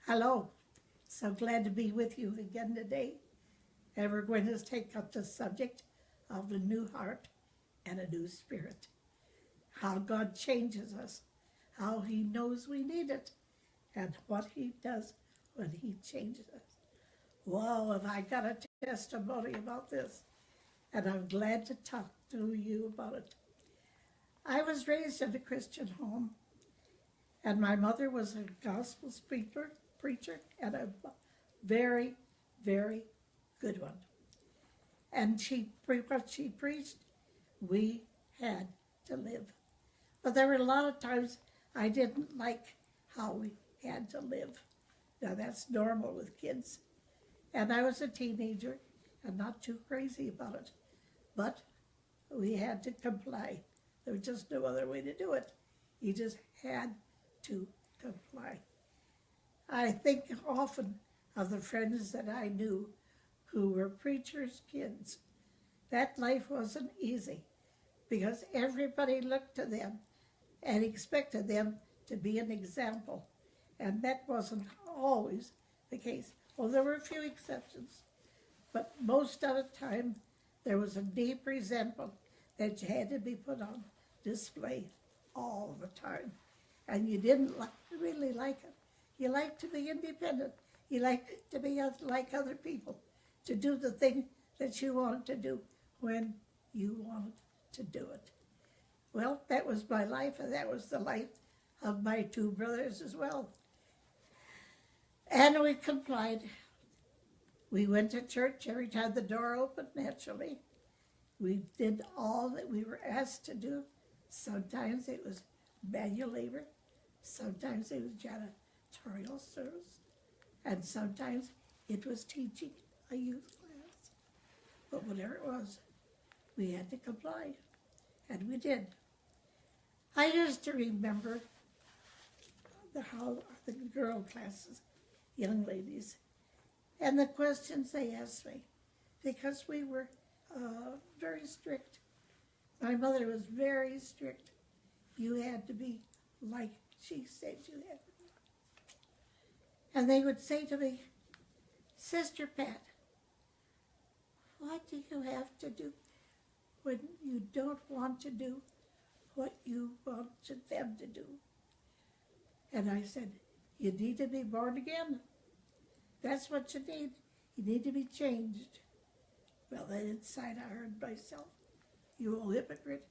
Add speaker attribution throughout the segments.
Speaker 1: Hello. So glad to be with you again today. And we're going to take up the subject of a new heart and a new spirit. How God changes us, how He knows we need it, and what He does when He changes us. Wow, have I got a testimony about this, and I'm glad to talk to you about it. I was raised in a Christian home, and my mother was a gospel preacher, and a very, very good one. And what she preached, we had to live. But there were a lot of times I didn't like how we had to live. Now that's normal with kids. And I was a teenager and not too crazy about it. But we had to comply. There was just no other way to do it. You just had to comply. I think often of the friends that I knew who were preachers' kids. That life wasn't easy because everybody looked to them and expected them to be an example. And that wasn't always the case. Well, there were a few exceptions, but most of the time there was a deep resentment that you had to be put on display all the time. And you didn't really like it. You liked to be independent. You liked to be like other people, to do the thing that you wanted to do when you wanted to do it. Well, that was my life, and that was the life of my two brothers as well. And we complied. We went to church every time the door opened, naturally. We did all that we were asked to do. Sometimes it was manual labor. Sometimes it was janitorial service. And sometimes it was teaching a youth class. But whatever it was, we had to comply. And we did. I used to remember how the girl classes, young ladies, and the questions they asked me, because we were very strict. My mother was very strict. You had to be like she said you had to be. And they would say to me, Sister Pat, what do you have to do when you don't want to do what you wanted them to do? And I said, you need to be born again. That's what you need. You need to be changed. Well, then inside I heard myself, you old hypocrite,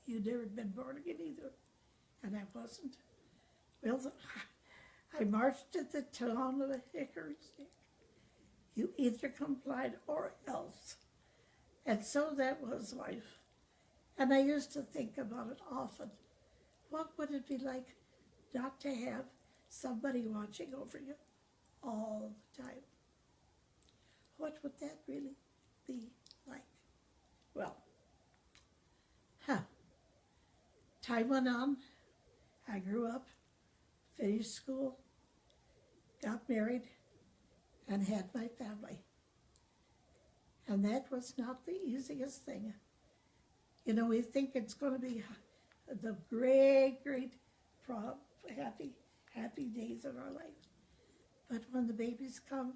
Speaker 1: you'd never been born again either. And I wasn't. Well, I marched to the town of the hickory stick. You either complied or else. And so that was life. And I used to think about it often. What would it be like not to have somebody watching over you all the time? What would that really be like? Well, time went on. I grew up, finished school, got married, and had my family. And that was not the easiest thing. You know, we think it's going to be the great, happy days of our life. But when the babies come,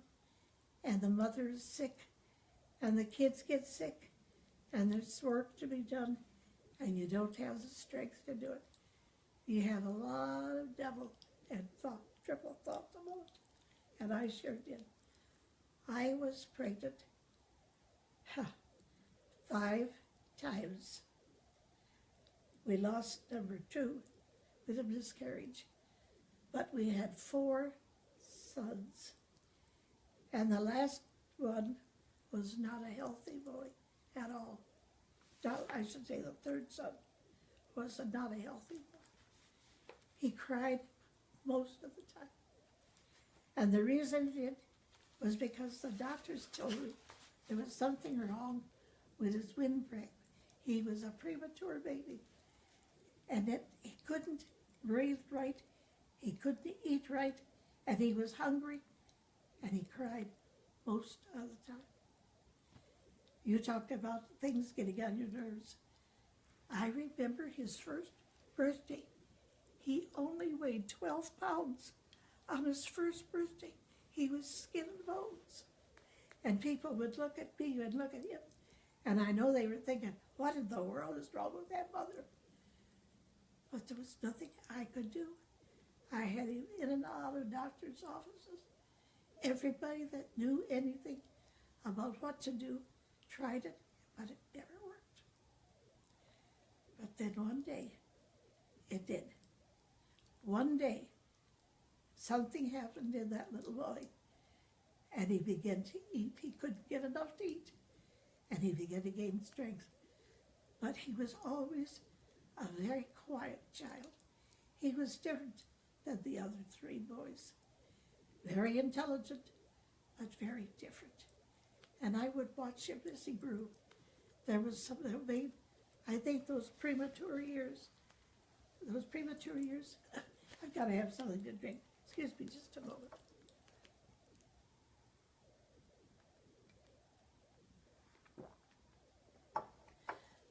Speaker 1: and the mother is sick, and the kids get sick, and there's work to be done, and you don't have the strength to do it, you have a lot of double and triple thoughts about it. And I sure did. I was pregnant 5 times. We lost number 2 with a miscarriage, but we had 4 sons. And the last one was not a healthy boy at all. I should say the third son was not a healthy boy. He cried most of the time. And the reason he did was because the doctors told me there was something wrong with his windbreak. He was a premature baby. And that he couldn't breathe right, he couldn't eat right, and he was hungry, and he cried most of the time. You talked about things getting on your nerves. I remember his first birthday. He only weighed 12 pounds. On his first birthday, he was skin and bones. And people would look at me and look at him. And I know they were thinking, what in the world is wrong with that mother? But there was nothing I could do. I had him in and out of doctor's offices. Everybody that knew anything about what to do tried it, but it never worked. But then one day, it did. One day, something happened in that little boy, and he began to eat. He couldn't get enough to eat, and he began to gain strength. But he was always a very quiet child. He was different than the other three boys. Very intelligent, but very different. And I would watch him as he grew. There was some that made, I think those premature years, I've got to have something to drink. Excuse me just a moment.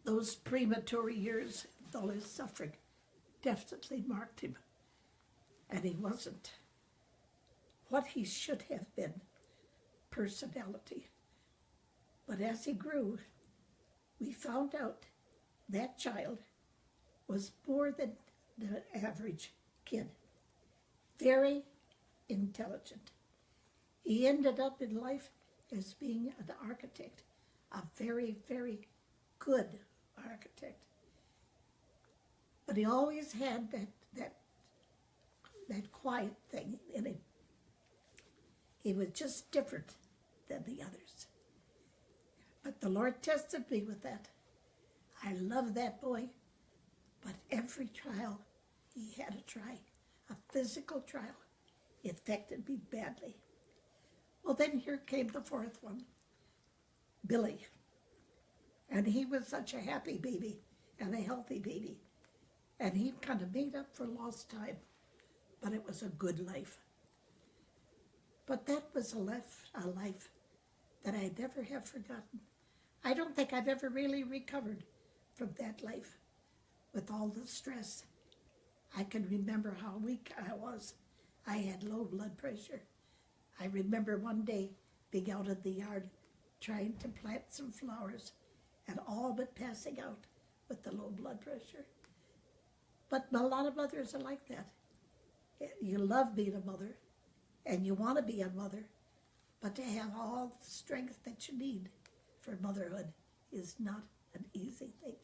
Speaker 1: Those premature years, with all his suffering, definitely marked him. And he wasn't what he should have been, personality. But as he grew, we found out that child was more than the average kid. Very intelligent. He ended up in life as being an architect, a very, very good architect. But he always had that quiet thing in him. He was just different than the others. But the Lord tested me with that. I love that boy, but every trial he had to try, a physical trial, it affected me badly. Well, then here came the fourth one, Billy. And he was such a happy baby and a healthy baby. And he kind of made up for lost time, but it was a good life. But that was a life that I never have forgotten. I don't think I've ever really recovered from that life with all the stress. I can remember how weak I was. I had low blood pressure. I remember one day being out in the yard trying to plant some flowers and all but passing out with the low blood pressure. But a lot of mothers are like that. You love being a mother and you want to be a mother, but to have all the strength that you need for motherhood is not an easy thing.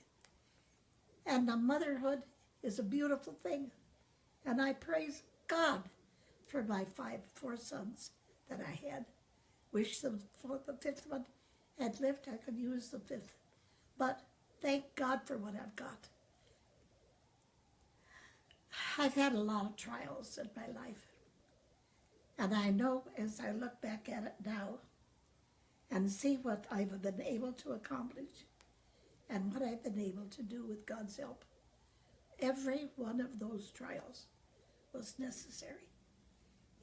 Speaker 1: And the motherhood is a beautiful thing. And I praise God for my four sons that I had. Wish the fifth one had lived, I could use the fifth. But thank God for what I've got. I've had a lot of trials in my life. And I know as I look back at it now and see what I've been able to accomplish and what I've been able to do with God's help, every one of those trials was necessary.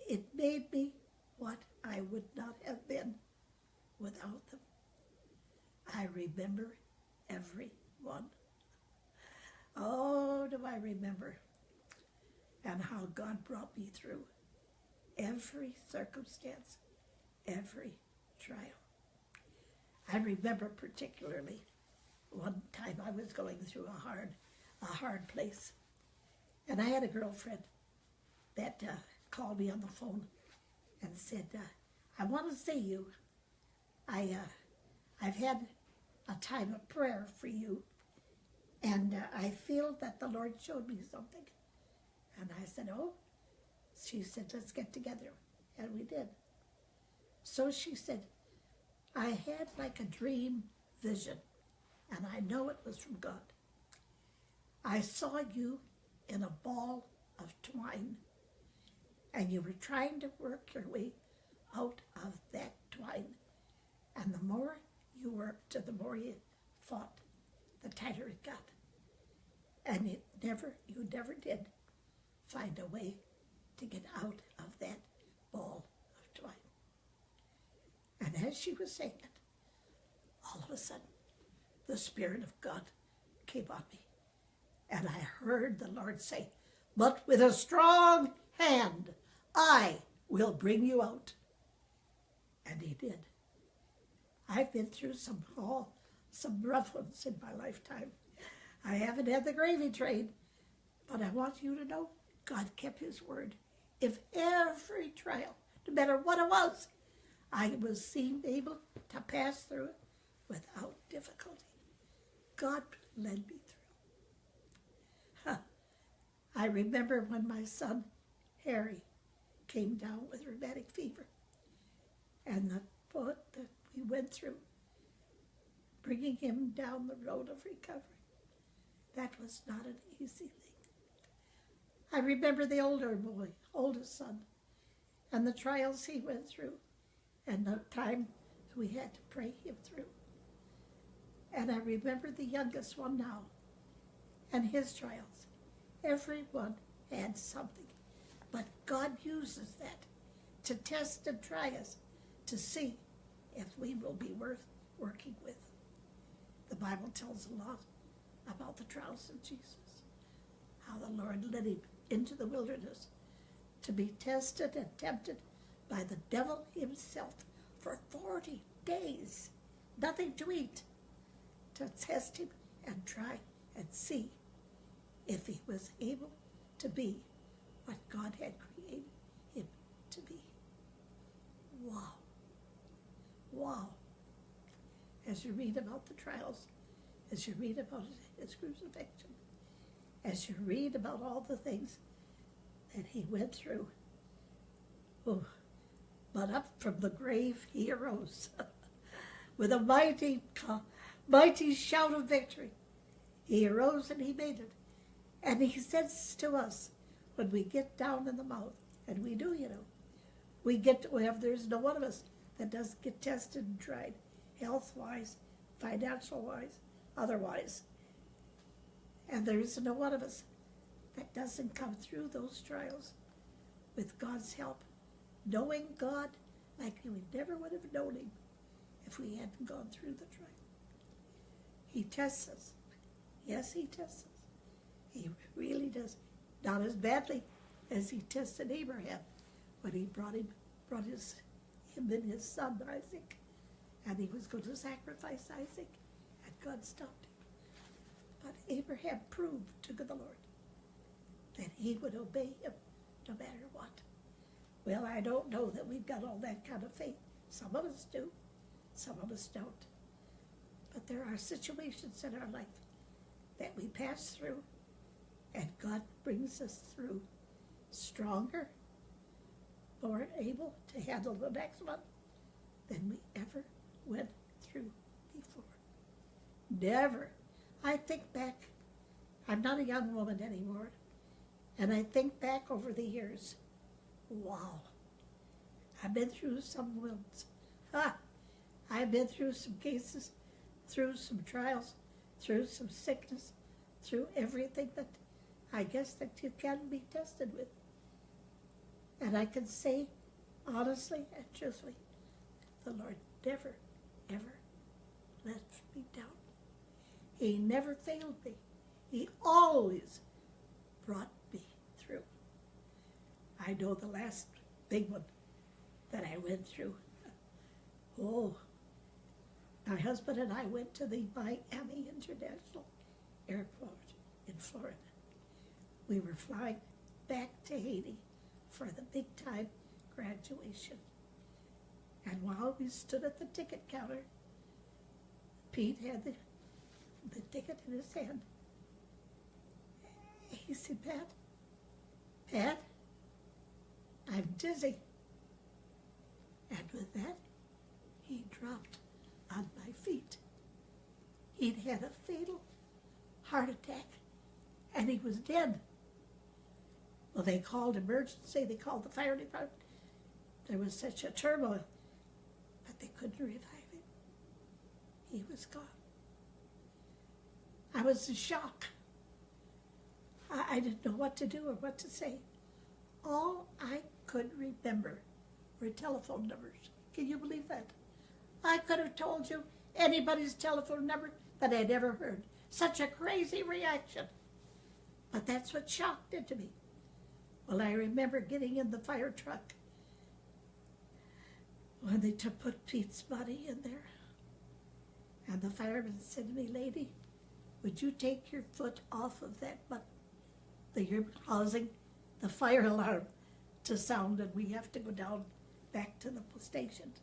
Speaker 1: It made me what I would not have been without them. I remember every one. Oh, do I remember, and how God brought me through every circumstance, every trial. I remember particularly one time I was going through a hard place, and I had a girlfriend that called me on the phone and said, I want to see you. I've had a time of prayer for you, and I feel that the Lord showed me something. And I said, oh? She said, let's get together. And we did. So she said, I had like a dream vision, and I know it was from God. I saw you in a ball of twine, and you were trying to work your way out of that twine. And the more you worked, the more you fought, the tighter it got. And you never did find a way to get out of that ball of twine. And as she was saying it, all of a sudden, the Spirit of God came on me. And I heard the Lord say, but with a strong hand, I will bring you out. And he did. I've been through some rough ones in my lifetime. I haven't had the gravy train, but I want you to know God kept his word. If every trial, no matter what it was, I was able to pass through it without difficulty. God led me through. I remember when my son, Harry, came down with rheumatic fever, and the boat that we went through, bringing him down the road of recovery, that was not an easy thing. I remember the oldest son, and the trials he went through, and the time we had to pray him through. And I remember the youngest one now, and his trials. Everyone had something, but God uses that to test and try us, to see if we will be worth working with. The Bible tells a lot about the trials of Jesus, how the Lord led him into the wilderness to be tested and tempted by the devil himself for 40 days, nothing to eat, to test him and try and see if he was able to be what God had created him to be. Wow. Wow. As you read about the trials, as you read about his crucifixion, as you read about all the things that he went through, oh, but up from the grave he arose with a mighty shout of victory. He arose and he made it. And he says to us, when we get down in the mouth, and we do, there's no one of us that doesn't get tested and tried, health-wise, financial-wise, otherwise. And there isn't no one of us that doesn't come through those trials with God's help, knowing God like we never would have known him if we hadn't gone through the trial. He tests us. Yes, he tests us. He really does. Not as badly as he tested Abraham when he brought him and his son Isaac, and he was going to sacrifice Isaac, and God stopped him. But Abraham proved to the Lord that he would obey him no matter what. Well, I don't know that we've got all that kind of faith. Some of us do, some of us don't. But there are situations in our life that we pass through, and God brings us through stronger, more able to handle the next one than we ever went through before. Never. I think back, I'm not a young woman anymore, and I think back over the years, wow, I've been through some wounds. I've been through some cases, through some trials, through some sickness, through everything that I guess that you can be tested with. And I can say honestly and truthfully, the Lord never, ever let me down. He never failed me. He always brought me through. I know the last big one that I went through. Oh, my husband and I went to the Miami International Airport in Florida. We were flying back to Haiti for the big-time graduation. And while we stood at the ticket counter, Pete had the ticket in his hand. He said, Pat, I'm dizzy. And with that, he dropped on my feet. He'd had a fatal heart attack, and he was dead. Well, they called emergency, they called the fire department. There was such a turmoil, but they couldn't revive him. He was gone. I was in shock. I didn't know what to do or what to say. All I could remember were telephone numbers. Can you believe that? I could have told you anybody's telephone number that I'd ever heard. Such a crazy reaction. But that's what shock did to me. Well, I remember getting in the fire truck when they put Pete's body in there. And the fireman said to me, "Lady, would you take your foot off of that button that you're causing the fire alarm to sound, and we have to go down back to the station."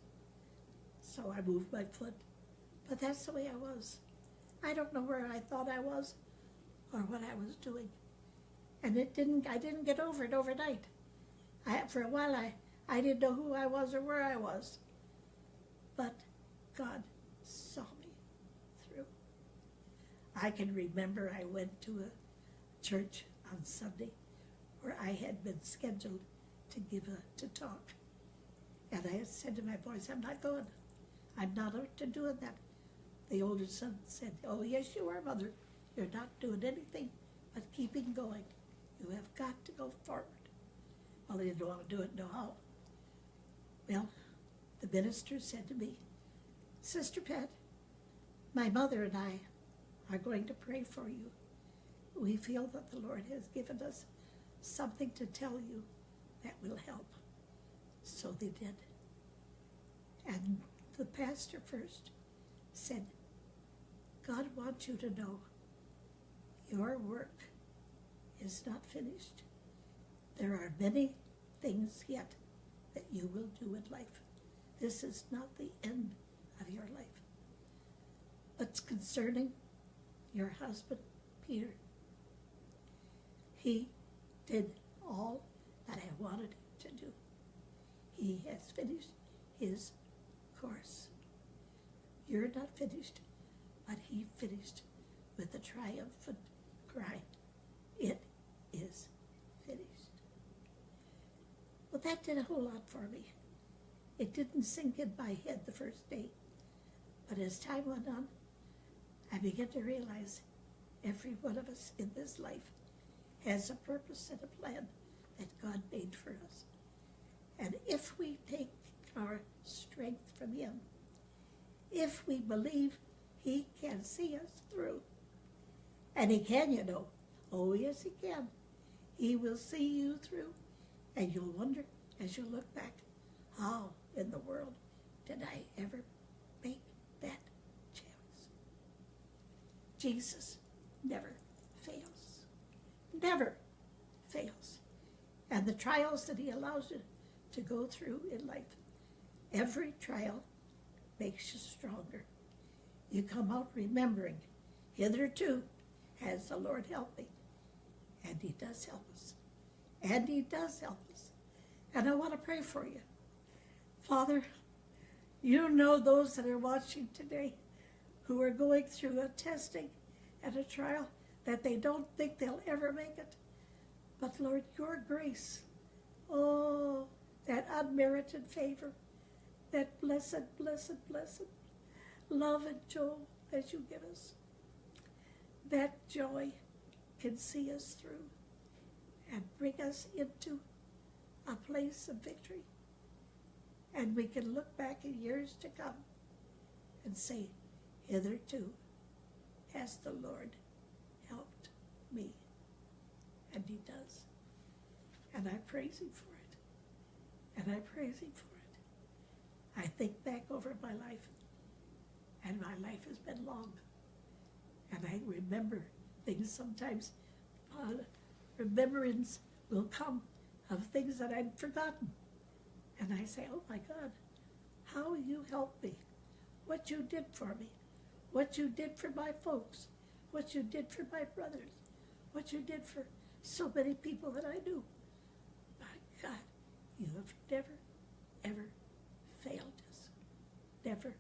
Speaker 1: So I moved my foot. But that's the way I was. I don't know where I thought I was or what I was doing. And I didn't get over it overnight. For a while, I didn't know who I was or where I was. But God saw me through. I can remember I went to a church on Sunday where I had been scheduled to talk. And I had said to my boys, "I'm not going. I'm not up to doing that." The older son said, "Oh, yes, you are, Mother. You're not doing anything but keeping going. You have got to go forward." Well, he didn't want to do it no how. Well, the minister said to me, "Sister Pat, my mother and I are going to pray for you. We feel that the Lord has given us something to tell you that will help." So they did. And the pastor first said, "God wants you to know your work is not finished. There are many things yet that you will do in life. This is not the end of your life. But concerning your husband, Peter, he did all that I wanted him to do. He has finished his course. You're not finished, but he finished with a triumphant cry. It is finished." Well, that did a whole lot for me. It didn't sink in my head the first day, but as time went on, I began to realize every one of us in this life has a purpose and a plan that God made for us. And if we take our strength from him, if we believe he can see us through, and he can, you know. Oh, yes, he can. He will see you through, and you'll wonder as you look back, how in the world did I ever make that choice? Jesus never fails. Never fails. And the trials that he allows you to go through in life, every trial makes you stronger. You come out remembering, hitherto has the Lord helped me. And he does help us. And he does help us. And I want to pray for you. Father, you know those that are watching today who are going through a testing and a trial that they don't think they'll ever make it. But Lord, your grace, oh, that unmerited favor, that blessed, blessed, blessed love and joy that you give us, that joy can see us through and bring us into a place of victory. And we can look back in years to come and say, hitherto has the Lord helped me. And he does. And I praise him for it. And I praise him for it. I think back over my life, and my life has been long. And I remember things sometimes. Remembrance will come of things that I'd forgotten. And I say, oh my God, how you helped me. What you did for me. What you did for my folks. What you did for my brothers. What you did for so many people that I knew. My God, you have never, ever failed us. Never,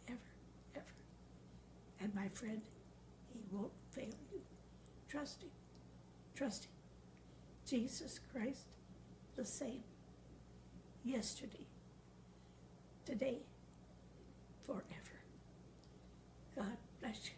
Speaker 1: ever, ever. And my friend, he won't fail you. Trust him. Trust him. Jesus Christ, the same. Yesterday, today, forever. God bless you.